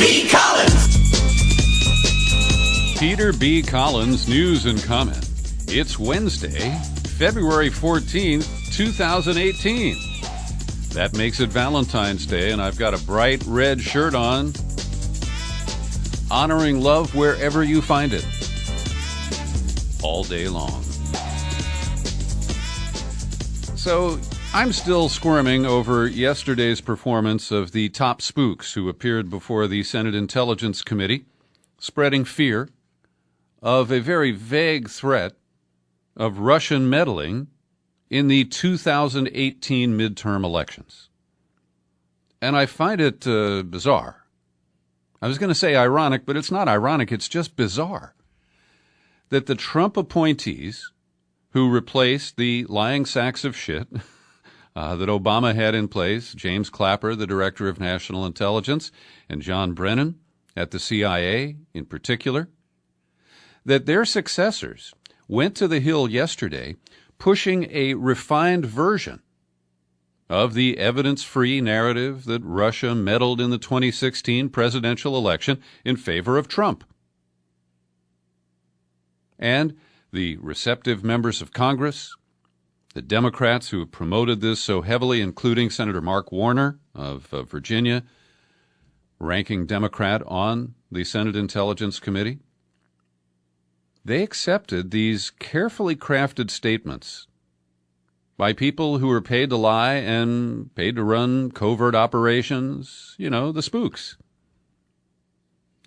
B. Collins. Peter B. Collins, news and comment. It's Wednesday, February 14th, 2018. That makes it Valentine's Day, and I've got a bright red shirt on, honoring love wherever you find it, all day long. So I'm still squirming over yesterday's performance of the top spooks who appeared before the Senate Intelligence Committee, spreading fear of a very vague threat of Russian meddling in the 2018 midterm elections. And I find it bizarre. I was going to say ironic, but it's not ironic. It's just bizarre that the Trump appointees who replaced the lying sacks of shit that Obama had in place, James Clapper, the Director of National Intelligence, and John Brennan at the CIA in particular, that their successors went to the Hill yesterday pushing a refined version of the evidence-free narrative that Russia meddled in the 2016 presidential election in favor of Trump. And the receptive members of Congress, the Democrats who have promoted this so heavily, including Senator Mark Warner of Virginia, ranking Democrat on the Senate Intelligence Committee, they accepted these carefully crafted statements by people who were paid to lie and paid to run covert operations, the spooks.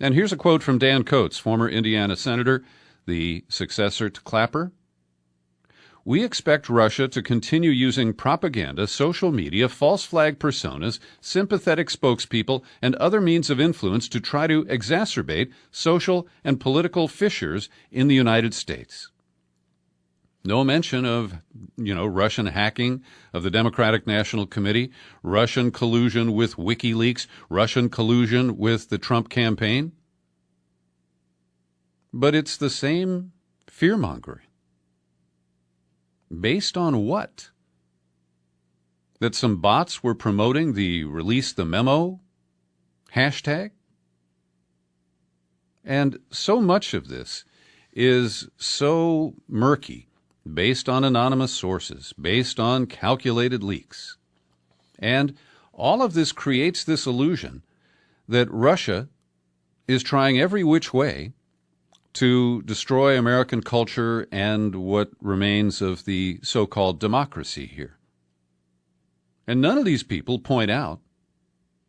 And here's a quote from Dan Coats, former Indiana senator, the successor to Clapper. "We expect Russia to continue using propaganda, social media, false flag personas, sympathetic spokespeople, and other means of influence to try to exacerbate social and political fissures in the United States." No mention of, Russian hacking of the Democratic National Committee, Russian collusion with WikiLeaks, Russian collusion with the Trump campaign. But it's the same fear-mongering. Based on what? That some bots were promoting the release the memo hashtag? And so much of this is so murky, based on anonymous sources, based on calculated leaks. And all of this creates this illusion that Russia is trying every which way to destroy American culture and what remains of the so-called democracy here. And none of these people point out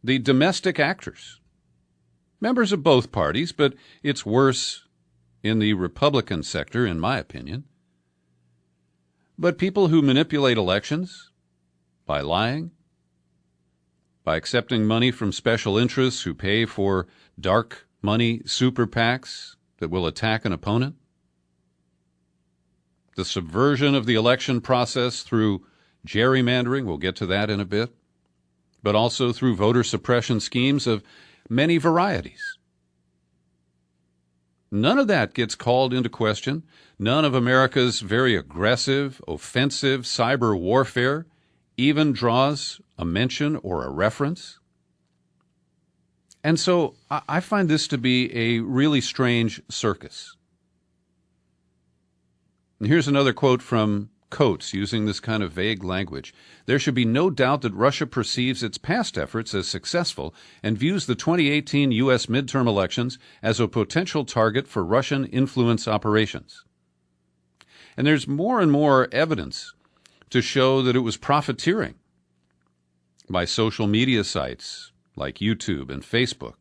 the domestic actors, members of both parties, but it's worse in the Republican sector, in my opinion. But people who manipulate elections by lying, by accepting money from special interests who pay for dark money super PACs that will attack an opponent, the subversion of the election process through gerrymandering, we'll get to that in a bit, but also through voter suppression schemes of many varieties. None of that gets called into question. None of America's very aggressive, offensive cyber warfare even draws a mention or a reference. And so I find this to be a really strange circus. And here's another quote from Coates using this kind of vague language. "There should be no doubt that Russia perceives its past efforts as successful and views the 2018 U.S. midterm elections as a potential target for Russian influence operations." And there's more and more evidence to show that it was profiteering by social media sites like YouTube and Facebook,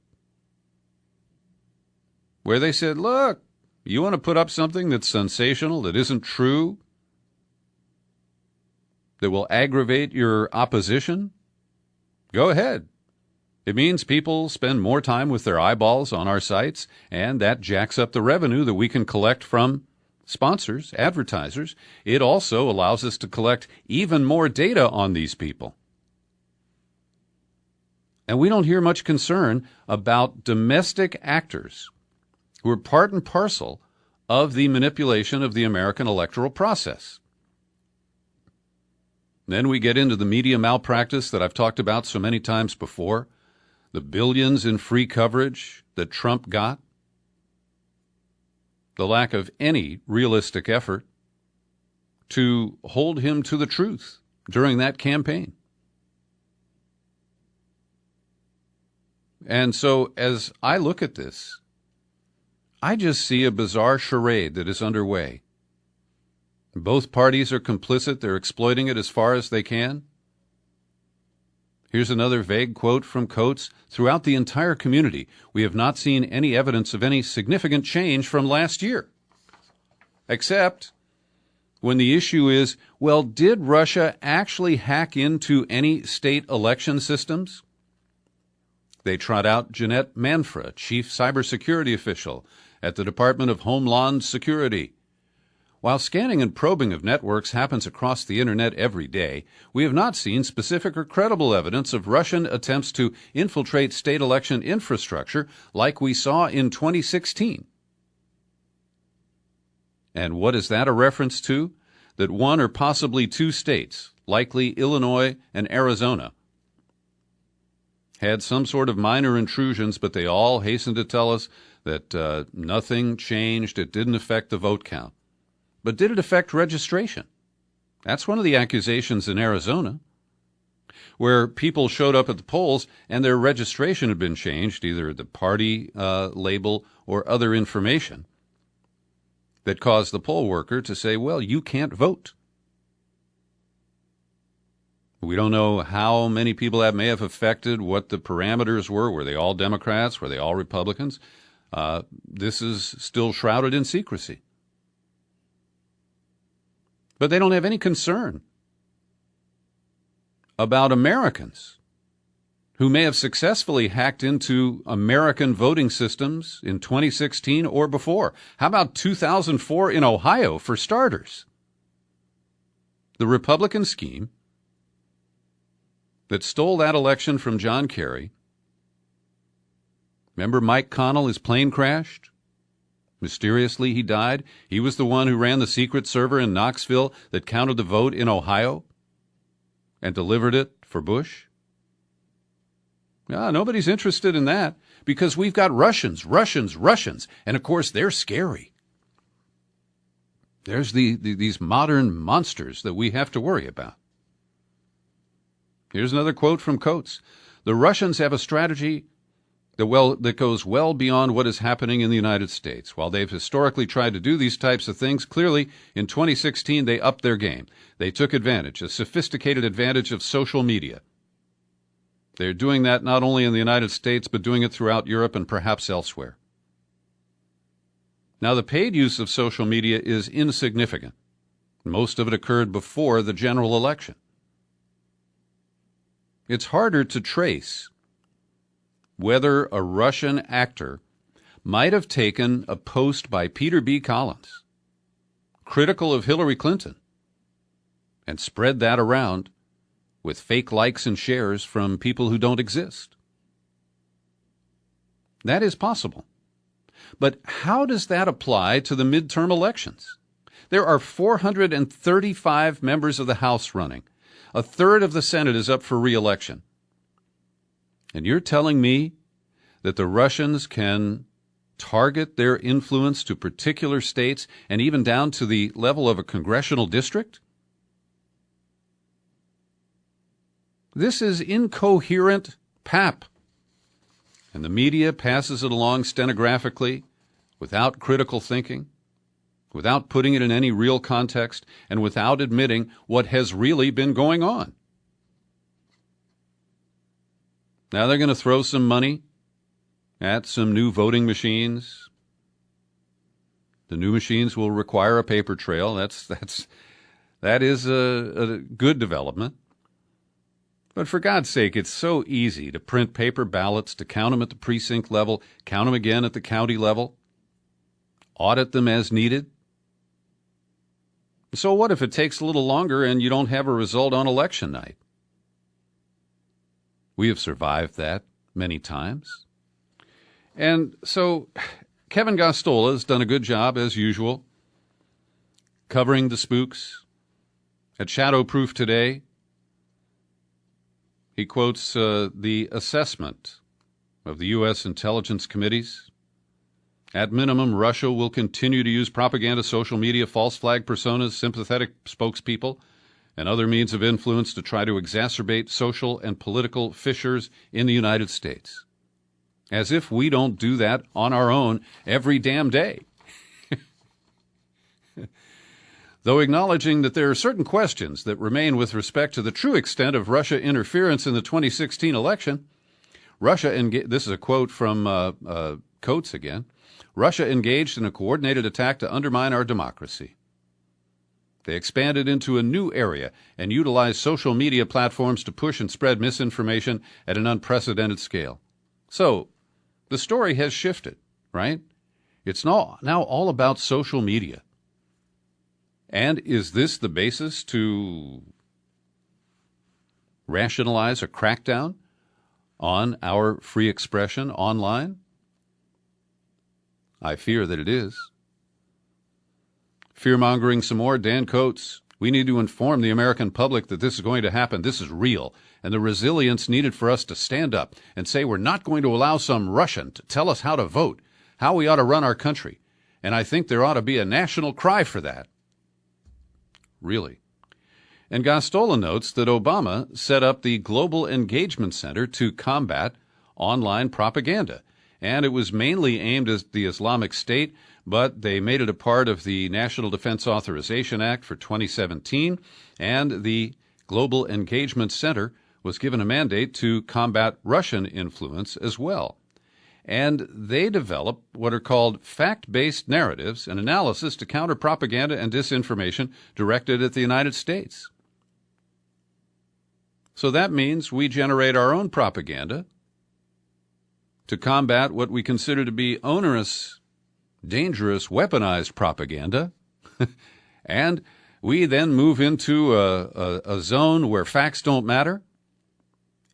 where they said, look, you want to put up something that's sensational, that isn't true, that will aggravate your opposition? Go ahead. It means people spend more time with their eyeballs on our sites, and that jacks up the revenue that we can collect from sponsors, advertisers. It also allows us to collect even more data on these people. And we don't hear much concern about domestic actors who are part and parcel of the manipulation of the American electoral process. Then we get into the media malpractice that I've talked about so many times before, the billions in free coverage that Trump got, the lack of any realistic effort to hold him to the truth during that campaign. And so as I look at this, I just see a bizarre charade that is underway. Both parties are complicit. They're exploiting it as far as they can. Here's another vague quote from Coates. Throughout the entire community, we have not seen any evidence of any significant change from last year. Except when the issue is, well, did Russia actually hack into any state election systems? They trot out Jeanette Manfra, chief cybersecurity official at the Department of Homeland Security. While scanning and probing of networks happens across the Internet every day, we have not seen specific or credible evidence of Russian attempts to infiltrate state election infrastructure like we saw in 2016. And what is that a reference to? That one or possibly two states, likely Illinois and Arizona, had some sort of minor intrusions, but they all hastened to tell us that nothing changed. It didn't affect the vote count. But did it affect registration? That's one of the accusations in Arizona, where people showed up at the polls and their registration had been changed, either the party label or other information, that caused the poll worker to say, well, you can't vote. We don't know how many people that may have affected, what the parameters were. Were they all Democrats? Were they all Republicans? This is still shrouded in secrecy. But they don't have any concern about Americans who may have successfully hacked into American voting systems in 2016 or before. How about 2004 in Ohio, for starters? The Republican scheme that stole that election from John Kerry. Remember Mike Connell, his plane crashed? Mysteriously, he died. He was the one who ran the secret server in Knoxville that counted the vote in Ohio and delivered it for Bush. Nobody's interested in that because we've got Russians. And, of course, they're scary. There's these modern monsters that we have to worry about. Here's another quote from Coates. The Russians have a strategy that goes well beyond what is happening in the United States. While they've historically tried to do these types of things, clearly in 2016 they upped their game. They took advantage, a sophisticated advantage of social media. They're doing that not only in the United States, but doing it throughout Europe and perhaps elsewhere. Now, the paid use of social media is insignificant. Most of it occurred before the general election. It's harder to trace whether a Russian actor might have taken a post by Peter B. Collins, critical of Hillary Clinton, and spread that around with fake likes and shares from people who don't exist. That is possible. But how does that apply to the midterm elections? There are 435 members of the House running. A third of the Senate is up for re-election. And you're telling me that the Russians can target their influence to particular states and even down to the level of a congressional district? This is incoherent pap. And the media passes it along stenographically, without critical thinking, without putting it in any real context, and without admitting what has really been going on. Now they're going to throw some money at some new voting machines. The new machines will require a paper trail. That is a good development. But for God's sake, it's so easy to print paper ballots, to count them at the precinct level, count them again at the county level, audit them as needed. So what if it takes a little longer and you don't have a result on election night? We have survived that many times. And so Kevin Gosztola has done a good job, as usual, covering the spooks. At Shadowproof today, he quotes the assessment of the U.S. intelligence committees. At minimum, Russia will continue to use propaganda, social media, false flag personas, sympathetic spokespeople, and other means of influence to try to exacerbate social and political fissures in the United States. As if we don't do that on our own every damn day. Though acknowledging that there are certain questions that remain with respect to the true extent of Russia interference in the 2016 election, this is a quote from Coates again, Russia engaged in a coordinated attack to undermine our democracy. They expanded into a new area and utilized social media platforms to push and spread misinformation at an unprecedented scale. So, the story has shifted, right? It's now all about social media. And is this the basis to rationalize a crackdown on our free expression online? I fear that it is. Fear-mongering some more, Dan Coates. We need to inform the American public that this is going to happen. This is real. And the resilience needed for us to stand up and say we're not going to allow some Russian to tell us how to vote, how we ought to run our country. And I think there ought to be a national cry for that. Really. And Gostola notes that Obama set up the Global Engagement Center to combat online propaganda. And it was mainly aimed at the Islamic State, but they made it a part of the National Defense Authorization Act for 2017, and the Global Engagement Center was given a mandate to combat Russian influence as well. And they develop what are called fact-based narratives and analysis to counter propaganda and disinformation directed at the United States. So that means we generate our own propaganda to combat what we consider to be onerous, dangerous, weaponized propaganda, and we then move into a zone where facts don't matter.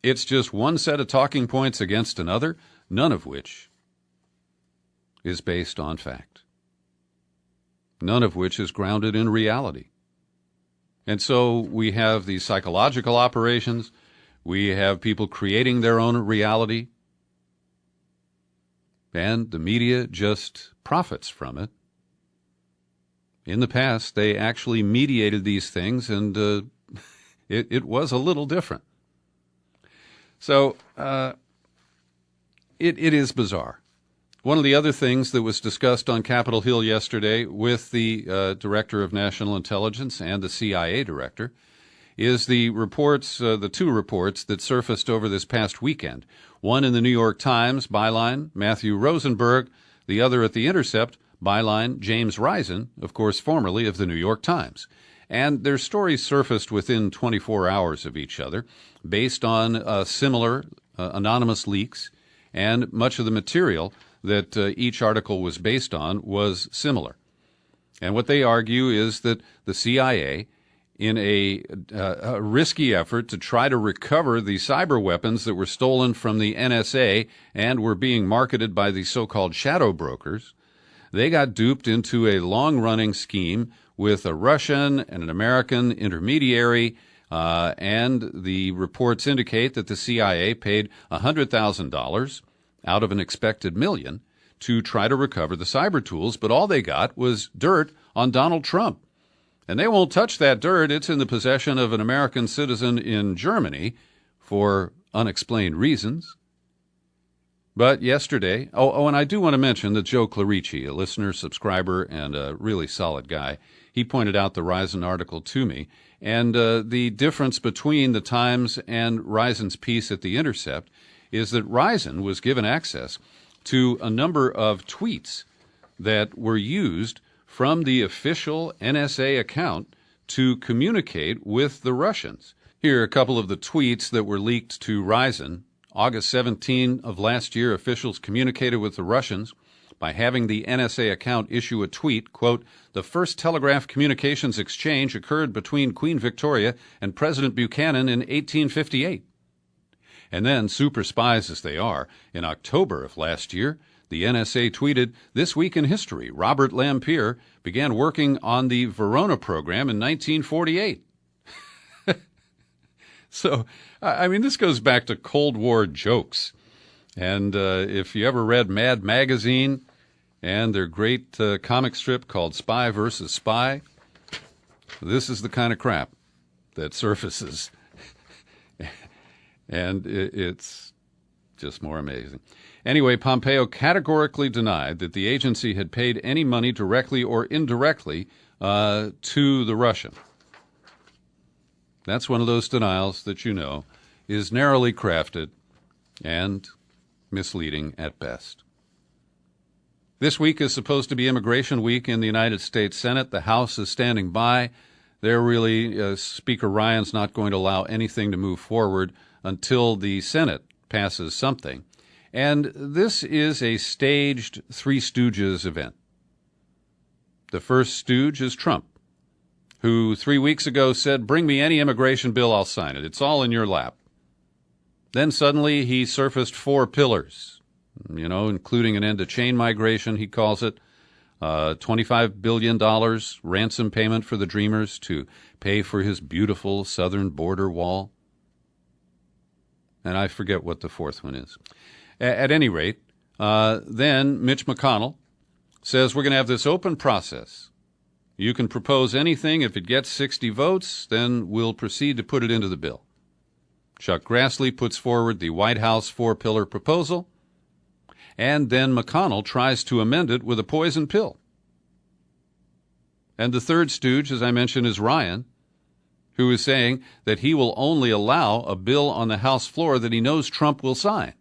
It's just one set of talking points against another, none of which is based on fact, none of which is grounded in reality. And so we have these psychological operations, we have people creating their own reality, and the media just profits from it. In the past, they actually mediated these things, and it was a little different. So it is bizarre. One of the other things that was discussed on Capitol Hill yesterday with the Director of National Intelligence and the CIA Director is the reports, the two reports that surfaced over this past weekend. One in the New York Times, byline Matthew Rosenberg, the other at The Intercept, byline James Risen, of course formerly of the New York Times. And their stories surfaced within 24 hours of each other, based on similar anonymous leaks, and much of the material that each article was based on was similar. And what they argue is that the CIA, in a risky effort to try to recover the cyber weapons that were stolen from the NSA and were being marketed by the so-called shadow brokers, they got duped into a long-running scheme with a Russian and an American intermediary, and the reports indicate that the CIA paid $100,000 out of an expected $1 million to try to recover the cyber tools, but all they got was dirt on Donald Trump. And they won't touch that dirt. It's in the possession of an American citizen in Germany for unexplained reasons. But yesterday, and I do want to mention that Joe Clarici, a listener, subscriber, and a really solid guy, he pointed out the Risen article to me. And the difference between the Times and Risen's piece at The Intercept is that Risen was given access to a number of tweets that were used from the official NSA account to communicate with the Russians. Here are a couple of the tweets that were leaked to Risen. August 17 of last year, officials communicated with the Russians by having the NSA account issue a tweet, quote, "The first telegraph communications exchange occurred between Queen Victoria and President Buchanan in 1858. And then, super spies as they are, in October of last year, the NSA tweeted, "This week in history, Robert Lampier began working on the Verona program in 1948. So, I mean, this goes back to Cold War jokes. And if you ever read Mad Magazine and their great comic strip called Spy versus Spy, this is the kind of crap that surfaces. And it's just more amazing. Anyway, Pompeo categorically denied that the agency had paid any money directly or indirectly to the Russian. That's one of those denials that you know is narrowly crafted and misleading at best. This week is supposed to be Immigration Week in the United States Senate. The House is standing by. Speaker Ryan's not going to allow anything to move forward until the Senate passes something. And this is a staged Three Stooges event. The first stooge is Trump, who 3 weeks ago said, "Bring me any immigration bill, I'll sign it. It's all in your lap." Then suddenly he surfaced 4 pillars, including an end to chain migration, he calls it, $25 billion ransom payment for the Dreamers to pay for his beautiful southern border wall. And I forget what the fourth one is. At any rate, then Mitch McConnell says we're going to have this open process. You can propose anything. If it gets 60 votes, then we'll proceed to put it into the bill. Chuck Grassley puts forward the White House 4-pillar proposal, and then McConnell tries to amend it with a poison pill. And the third stooge, as I mentioned, is Ryan, who is saying that he will only allow a bill on the House floor that he knows Trump will sign.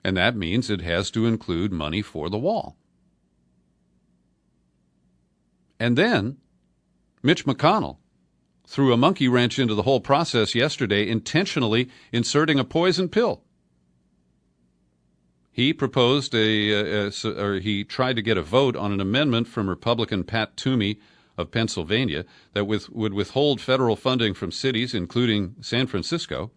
And that means it has to include money for the wall. And then Mitch McConnell threw a monkey wrench into the whole process yesterday, intentionally inserting a poison pill. He proposed he tried to get a vote on an amendment from Republican Pat Toomey of Pennsylvania that would withhold federal funding from cities, including San Francisco,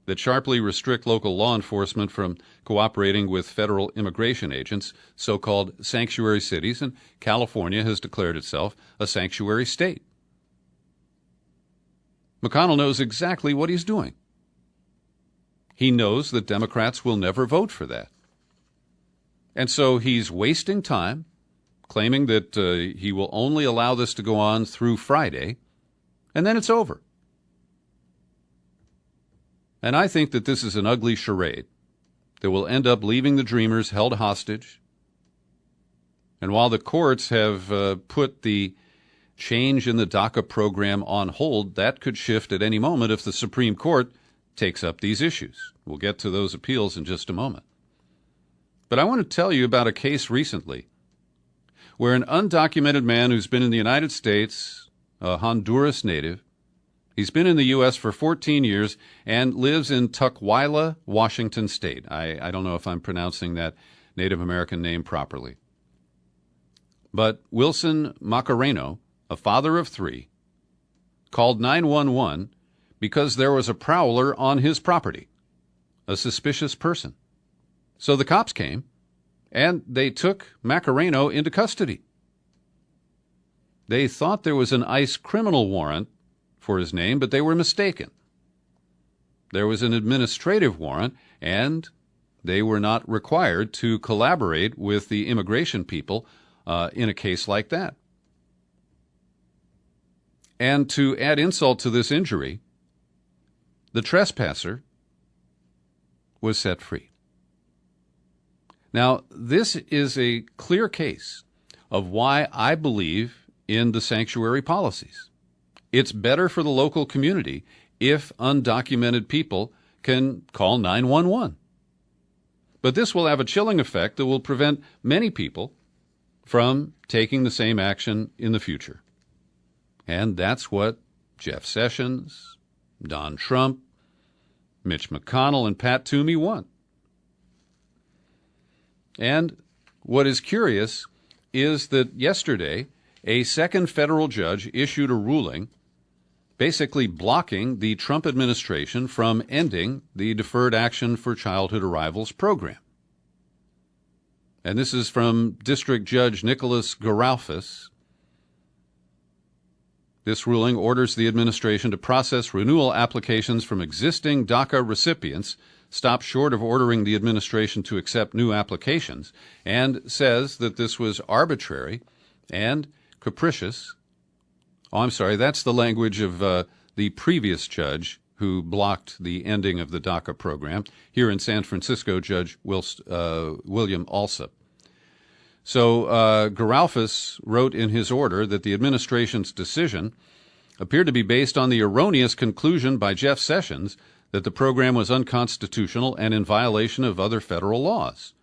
that sharply restrict local law enforcement from cooperating with federal immigration agents, so-called sanctuary cities, and California has declared itself a sanctuary state. McConnell knows exactly what he's doing. He knows that Democrats will never vote for that. And so he's wasting time, claiming that he will only allow this to go on through Friday, and then it's over. And I think that this is an ugly charade that will end up leaving the Dreamers held hostage. And while the courts have put the change in the DACA program on hold, that could shift at any moment if the Supreme Court takes up these issues. We'll get to those appeals in just a moment. But I want to tell you about a case recently where an undocumented man who's been in the United States, a Honduras native, he's been in the U.S. for 14 years and lives in Tukwila, Washington State. I don't know if I'm pronouncing that Native American name properly. But Wilson Macareno, a father of 3, called 911 because there was a prowler on his property, a suspicious person. So the cops came, and they took Macareno into custody. They thought there was an ICE criminal warrant for his name, but they were mistaken. There was an administrative warrant, and they were not required to collaborate with the immigration people in a case like that. And to add insult to this injury, the trespasser was set free. Now, this is a clear case of why I believe in the sanctuary policies. It's better for the local community if undocumented people can call 911. But this will have a chilling effect that will prevent many people from taking the same action in the future. And that's what Jeff Sessions, Don Trump, Mitch McConnell, and Pat Toomey want. And what is curious is that yesterday, a second federal judge issued a ruling basically blocking the Trump administration from ending the Deferred Action for Childhood Arrivals program. And this is from District Judge Nicholas Garalfas. This ruling orders the administration to process renewal applications from existing DACA recipients stopped short of ordering the administration to accept new applications and says that this was arbitrary and capricious. Oh, I'm sorry, that's the language of the previous judge who blocked the ending of the DACA program. Here in San Francisco, Judge William Alsop. So Geralfus wrote in his order that the administration's decision appeared to be based on the erroneous conclusion by Jeff Sessions that the program was unconstitutional and in violation of other federal laws.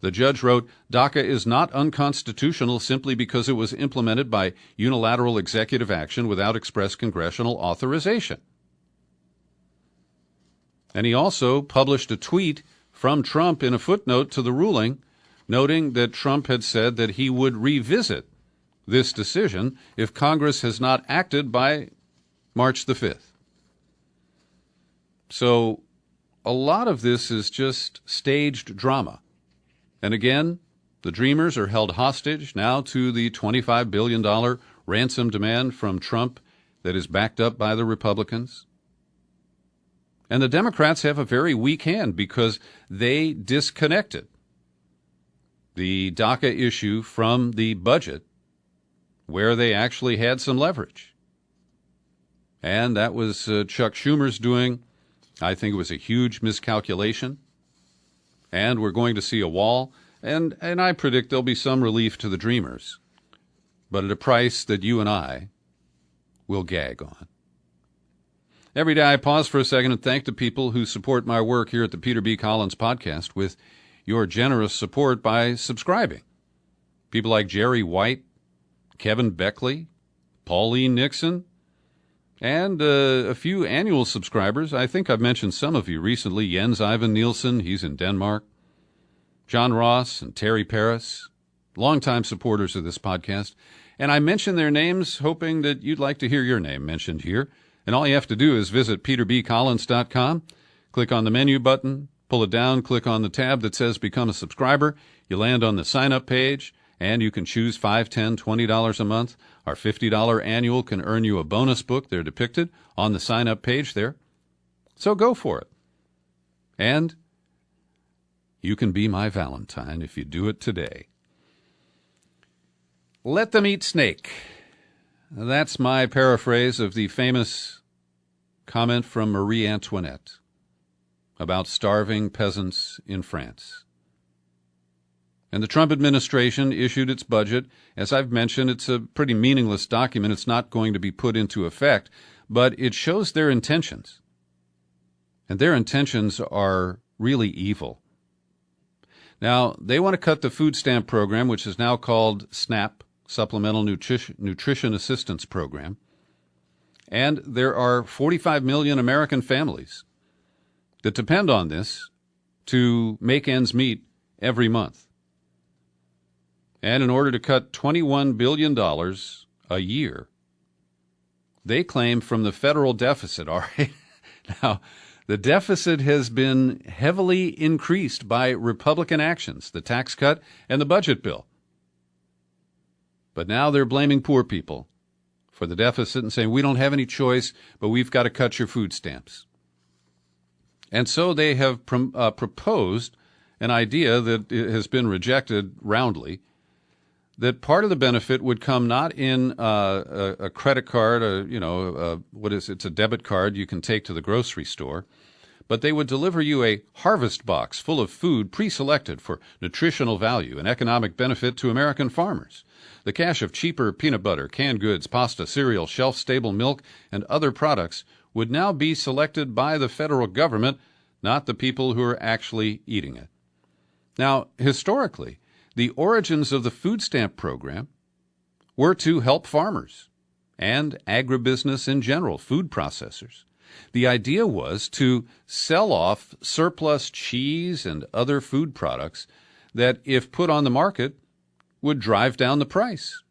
The judge wrote, DACA is not unconstitutional simply because it was implemented by unilateral executive action without express congressional authorization. And he also published a tweet from Trump in a footnote to the ruling, noting that Trump had said that he would revisit this decision if Congress has not acted by March the 5th. So a lot of this is just staged drama. And again, the Dreamers are held hostage now to the $25 billion ransom demand from Trump that is backed up by the Republicans. And the Democrats have a very weak hand because they disconnected the DACA issue from the budget where they actually had some leverage. And that was Chuck Schumer's doing. I think it was a huge miscalculation. And we're going to see a wall. And I predict there'll be some relief to the Dreamers, but at a price that you and I will gag on. Every day I pause for a second and thank the people who support my work here at the Peter B. Collins Podcast with your generous support by subscribing. People like Jerry White, Kevin Beckley, Pauline Nixon, and a few annual subscribers. I think I've mentioned some of you recently. Jens Ivan Nielsen, he's in Denmark. John Ross and Terry Paris, longtime supporters of this podcast. And I mention their names hoping that you'd like to hear your name mentioned here. And all you have to do is visit peterbcollins.com, click on the menu button, pull it down, click on the tab that says Become a Subscriber. You land on the sign-up page, and you can choose $5, $10, $20 a month. Our $50 annual can earn you a bonus book. They're depicted on the sign-up page there. So go for it. And you can be my Valentine if you do it today. Let them eat snake. That's my paraphrase of the famous comment from Marie Antoinette about starving peasants in France. And the Trump administration issued its budget. As I've mentioned, it's a pretty meaningless document. It's not going to be put into effect, but it shows their intentions. And their intentions are really evil. Now, they want to cut the food stamp program, which is now called SNAP, Supplemental Nutrition Assistance Program. And there are 45 million American families that depend on this to make ends meet every month. And in order to cut $21 billion a year, they claim from the federal deficit, all right? Now, the deficit has been heavily increased by Republican actions, the tax cut and the budget bill. But now they're blaming poor people for the deficit and saying, we don't have any choice, but we've got to cut your food stamps. And so they have proposed an idea that has been rejected roundly, that part of the benefit would come not in a credit card, it's a debit card you can take to the grocery store, but they would deliver you a harvest box full of food pre-selected for nutritional value and economic benefit to American farmers. The cache of cheaper peanut butter, canned goods, pasta, cereal, shelf-stable milk, and other products would now be selected by the federal government, not the people who are actually eating it. Now, historically, the origins of the food stamp program were to help farmers and agribusiness in general, food processors. The idea was to sell off surplus cheese and other food products that, if put on the market, would drive down the price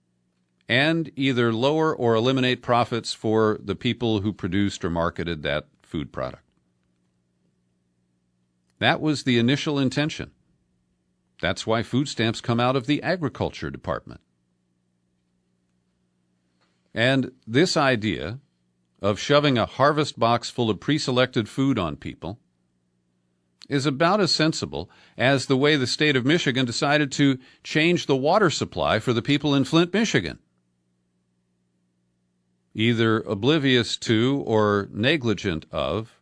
and either lower or eliminate profits for the people who produced or marketed that food product. That was the initial intention. That's why food stamps come out of the Agriculture Department. And this idea of shoving a harvest box full of pre-selected food on people is about as sensible as the way the state of Michigan decided to change the water supply for the people in Flint, Michigan. Either oblivious to or negligent of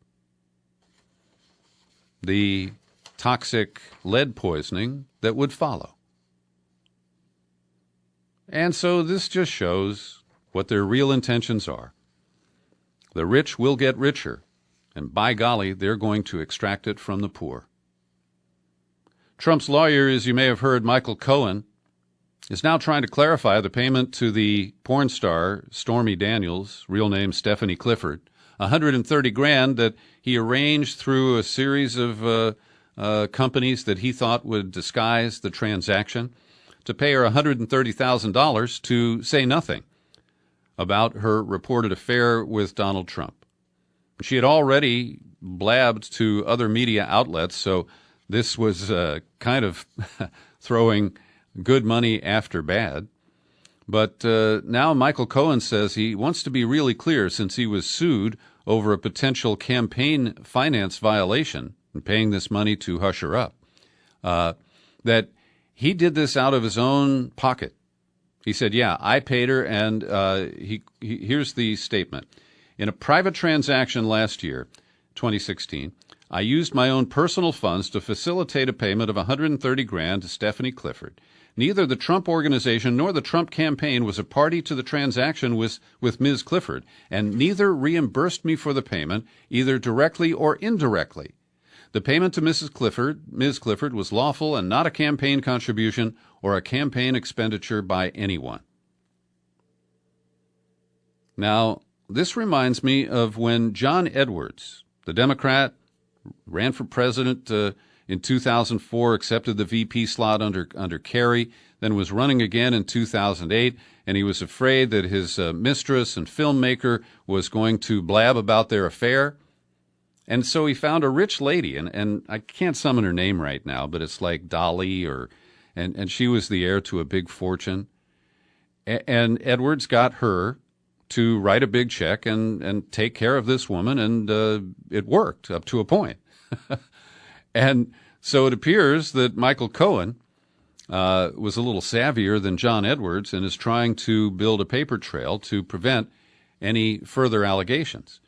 the toxic lead poisoning that would follow. And so this just shows what their real intentions are. The rich will get richer, and by golly, they're going to extract it from the poor. Trump's lawyer, as you may have heard, Michael Cohen, is now trying to clarify the payment to the porn star Stormy Daniels, real name Stephanie Clifford, $130,000 that he arranged through a series of companies that he thought would disguise the transaction, to pay her $130,000 to say nothing about her reported affair with Donald Trump. She had already blabbed to other media outlets, so this was kind of throwing good money after bad. But now Michael Cohen says he wants to be really clear, since he was sued over a potential campaign finance violation and paying this money to hush her up, that he did this out of his own pocket. He said, yeah, I paid her, and here's the statement. In a private transaction last year, 2016, I used my own personal funds to facilitate a payment of $130,000 to Stephanie Clifford. Neither the Trump Organization nor the Trump campaign was a party to the transaction with Ms. Clifford, and neither reimbursed me for the payment, either directly or indirectly. The payment to Ms. Clifford was lawful and not a campaign contribution or a campaign expenditure by anyone. Now, this reminds me of when John Edwards, the Democrat, ran for president in 2004, accepted the VP slot under Kerry, then was running again in 2008, and he was afraid that his mistress and filmmaker was going to blab about their affair. And so he found a rich lady, and I can't summon her name right now, but it's like Dolly, and she was the heir to a big fortune. And Edwards got her to write a big check and take care of this woman, and it worked up to a point. And so it appears that Michael Cohen was a little savvier than John Edwards and is trying to build a paper trail to prevent any further allegations.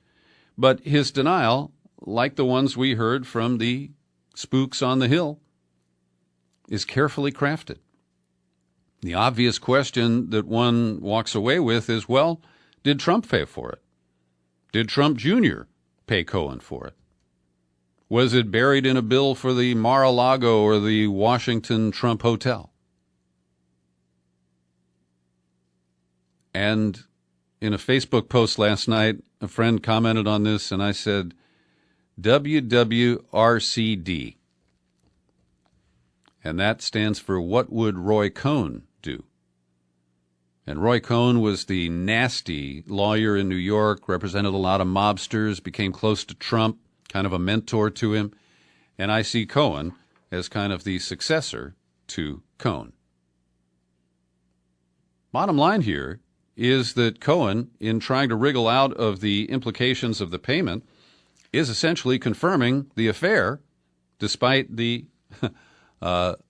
But his denial, like the ones we heard from the spooks on the Hill, is carefully crafted. The obvious question that one walks away with is, well, did Trump pay for it? Did Trump Jr. pay Cohen for it? Was it buried in a bill for the Mar-a-Lago or the Washington Trump Hotel? And in a Facebook post last night, a friend commented on this, and I said, WWRCD. And that stands for What Would Roy Cohn Do? And Roy Cohn was the nasty lawyer in New York, represented a lot of mobsters, became close to Trump, kind of a mentor to him. And I see Cohen as kind of the successor to Cohn. Bottom line here is that Cohen, in trying to wriggle out of the implications of the payment, is essentially confirming the affair, despite the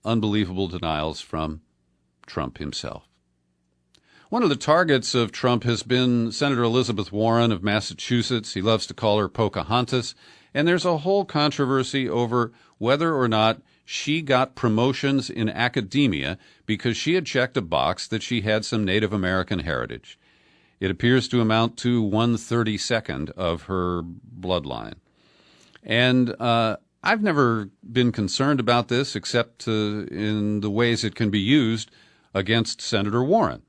unbelievable denials from Trump himself. One of the targets of Trump has been Senator Elizabeth Warren of Massachusetts. He loves to call her Pocahontas. And there's a whole controversy over whether or not she got promotions in academia because she had checked a box that she had some Native American heritage. It appears to amount to 1/32 of her bloodline. And I've never been concerned about this except in the ways it can be used against Senator Warren.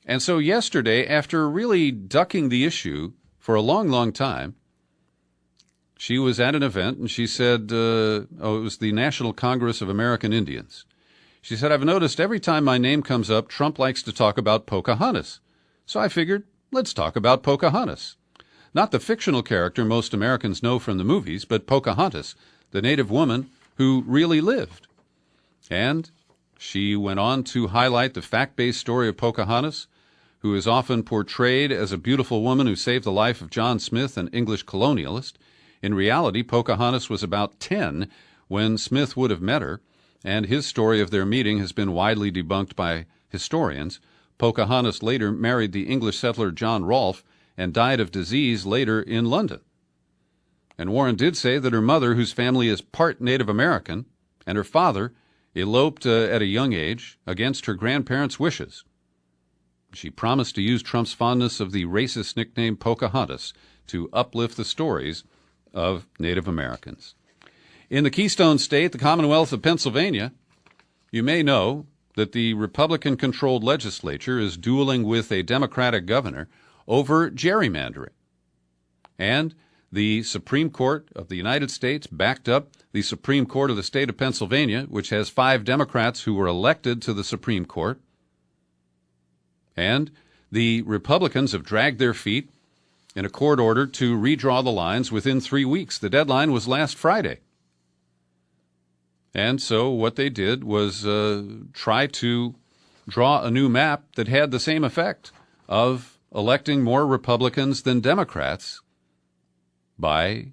And so yesterday, after really ducking the issue for a long, long time, she was at an event and she said, it was the National Congress of American Indians. She said, I've noticed every time my name comes up, Trump likes to talk about Pocahontas. So I figured, let's talk about Pocahontas. Not the fictional character most Americans know from the movies, but Pocahontas, the native woman who really lived. And she went on to highlight the fact-based story of Pocahontas, who is often portrayed as a beautiful woman who saved the life of John Smith, an English colonialist. In reality, Pocahontas was about 10 when Smith would have met her, and his story of their meeting has been widely debunked by historians. Pocahontas later married the English settler John Rolfe and died of disease later in London. And Warren did say that her mother, whose family is part Native American, and her father eloped at a young age against her grandparents' wishes. She promised to use Trump's fondness of the racist nickname Pocahontas to uplift the stories of Native Americans. In the Keystone State, the Commonwealth of Pennsylvania, you may know that the Republican-controlled legislature is dueling with a Democratic governor over gerrymandering. And the Supreme Court of the United States backed up the Supreme Court of the state of Pennsylvania, which has 5 Democrats who were elected to the Supreme Court. And the Republicans have dragged their feet in a court order to redraw the lines within 3 weeks. The deadline was last Friday. And so what they did was try to draw a new map that had the same effect of electing more Republicans than Democrats by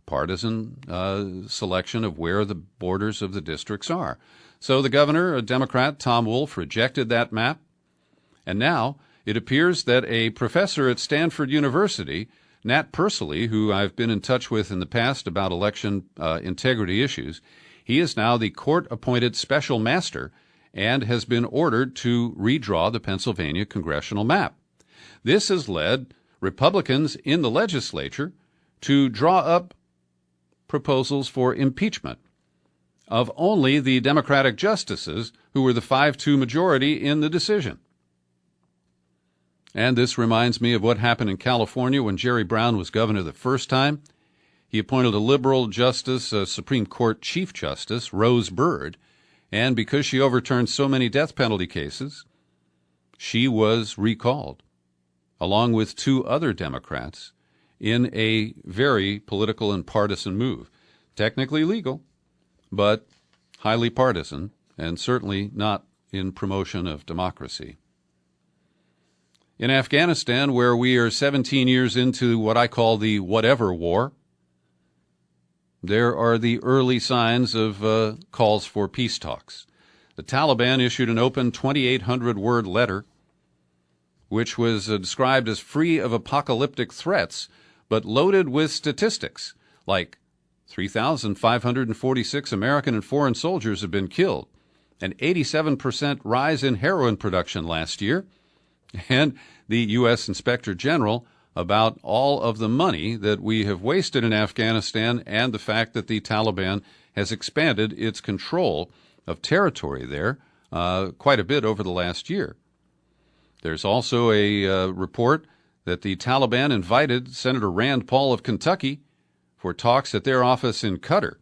partisan selection of where the borders of the districts are. So the governor, a Democrat, Tom Wolf, rejected that map. And now it appears that a professor at Stanford University, Nat Persily, who I've been in touch with in the past about election integrity issues, he is now the court-appointed special master and has been ordered to redraw the Pennsylvania congressional map. This has led Republicans in the legislature to draw up proposals for impeachment of only the Democratic justices who were the 5-2 majority in the decision. And this reminds me of what happened in California when Jerry Brown was governor the first time. He appointed a liberal justice, Supreme Court Chief Justice, Rose Bird, and because she overturned so many death penalty cases, she was recalled, along with 2 other Democrats, in a very political and partisan move. Technically legal, but highly partisan, and certainly not in promotion of democracy. In Afghanistan, where we are 17 years into what I call the whatever war, there are the early signs of calls for peace talks. The Taliban issued an open 2,800-word letter, which was described as free of apocalyptic threats, but loaded with statistics, like 3,546 American and foreign soldiers have been killed, an 87% rise in heroin production last year, and the U.S. Inspector General about all of the money that we have wasted in Afghanistan and the fact that the Taliban has expanded its control of territory there quite a bit over the last year. There's also a report that the Taliban invited Senator Rand Paul of Kentucky for talks at their office in Qatar,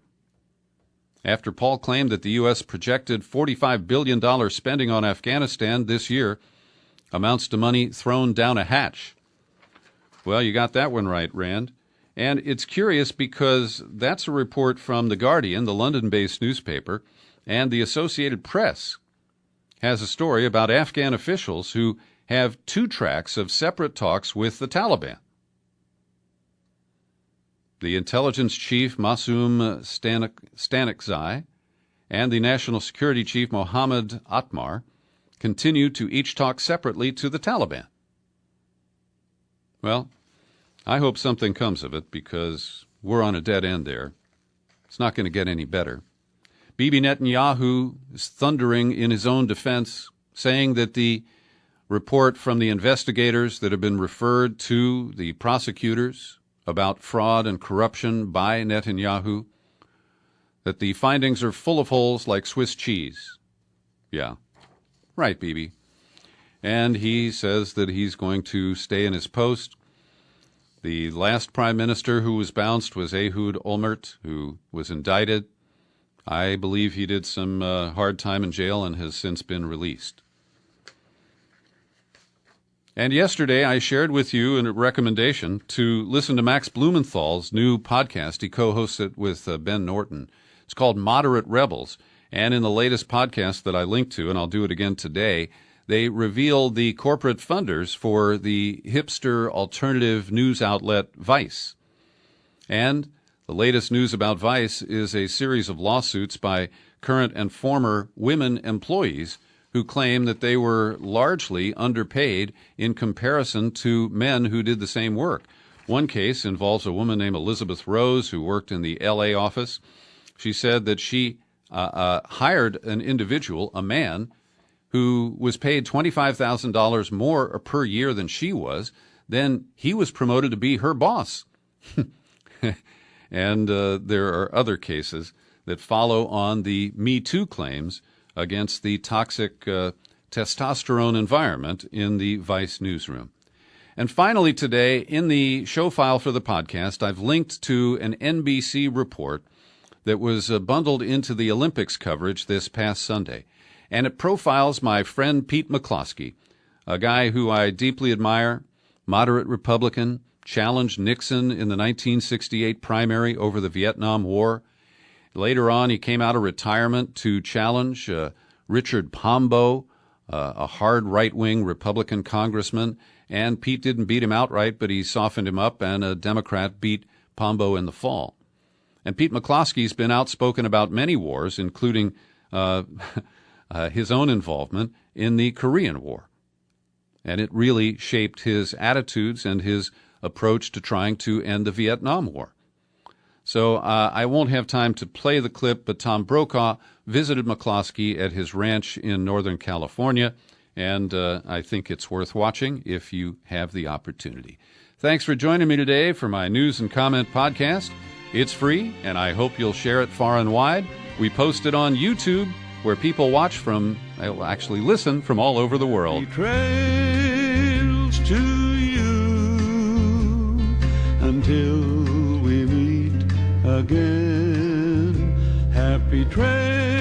after Paul claimed that the U.S. projected $45 billion spending on Afghanistan this year amounts to money thrown down a hatch. Well, you got that one right, Rand. And it's curious because that's a report from The Guardian, the London-based newspaper, and the Associated Press has a story about Afghan officials who have 2 tracks of separate talks with the Taliban. The intelligence chief, Masoom Stanikzai, and the national security chief, Mohammed Atmar, continue to each talk separately to the Taliban. Well, I hope something comes of it because we're on a dead end there. It's not going to get any better. Bibi Netanyahu is thundering in his own defense, saying that the report from the investigators that have been referred to the prosecutors about fraud and corruption by Netanyahu, that the findings are full of holes like Swiss cheese. Yeah, right, Bibi. And he says that he's going to stay in his post. The last prime minister who was bounced was Ehud Olmert, who was indicted. I believe he did some hard time in jail and has since been released. And yesterday I shared with you a recommendation to listen to Max Blumenthal's new podcast. He co-hosts it with Ben Norton. It's called Moderate Rebels. And in the latest podcast that I linked to, and I'll do it again today, they reveal the corporate funders for the hipster alternative news outlet Vice. And The latest news about Vice is a series of lawsuits by current and former women employees who claim that they were largely underpaid in comparison to men who did the same work. One case involves a woman named Elizabeth Rose who worked in the L.A. office. She said that she hired an individual, a man, who was paid $25,000 more per year than she was. Then he was promoted to be her boss. And there are other cases that follow on the Me Too claims against the toxic testosterone environment in the Vice newsroom. And finally today, in the show file for the podcast, I've linked to an NBC report that was bundled into the Olympics coverage this past Sunday. And it profiles my friend Pete McCloskey, a guy who I deeply admire, moderate Republican, challenged Nixon in the 1968 primary over the Vietnam War. Later on, he came out of retirement to challenge Richard Pombo, a hard right-wing Republican congressman. And Pete didn't beat him outright, but he softened him up, and a Democrat beat Pombo in the fall. And Pete McCloskey's been outspoken about many wars, including his own involvement in the Korean War. And it really shaped his attitudes and his approach to trying to end the Vietnam War. So I won't have time to play the clip, but Tom Brokaw visited McCloskey at his ranch in Northern California, and I think it's worth watching if you have the opportunity. Thanks for joining me today for my News and Comment podcast. It's free, and I hope you'll share it far and wide. We post it on YouTube, where people watch from, actually listen from all over the world. Trails to until we meet again. Happy trails.